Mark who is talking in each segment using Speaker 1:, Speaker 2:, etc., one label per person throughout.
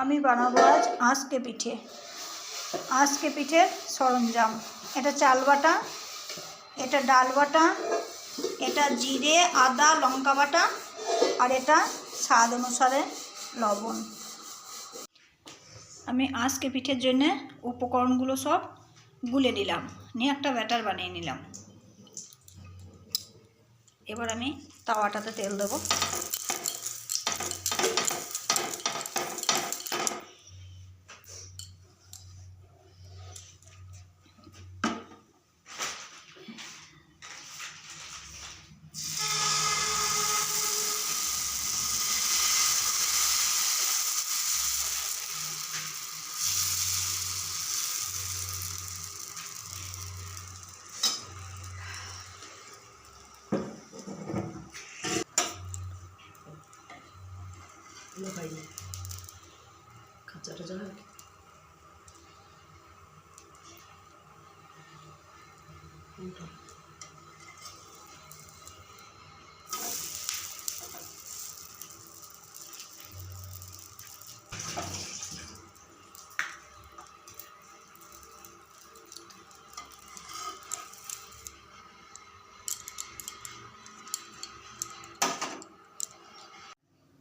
Speaker 1: আমি বানাবো আজ আঁশকে পিঠে। আঁশকে পিঠের সরঞ্জাম: এটা চাল বাটা, এটা ডাল বাটা, এটা জিরে আদা লঙ্কা বাটা, আর এটা স্বাদ অনুসারে লবণ। আমি আঁশকে পিঠের জন্য উপকরণগুলো সব গুলে নিলাম, নিয়ে একটা ব্যাটার বানিয়ে নিলাম। এবার আমি তাওয়াটাতে তেল দেবো।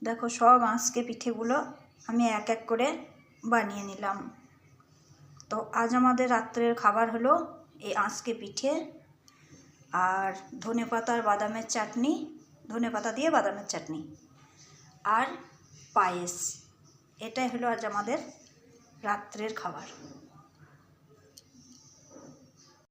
Speaker 1: দেখো, সব আঁশকে পিঠেগুলো আমি এক এক করে বানিয়ে নিলাম। তো আজ আমাদের রাত্রের খাবার হলো এই আঁশকে পিঠে আর ধনেপাতা আর বাদামের চাটনি, ধনেপাতা দিয়ে বাদামের চাটনি আর পায়েস। এটাই হলো আজ আমাদের রাত্রের খাবার।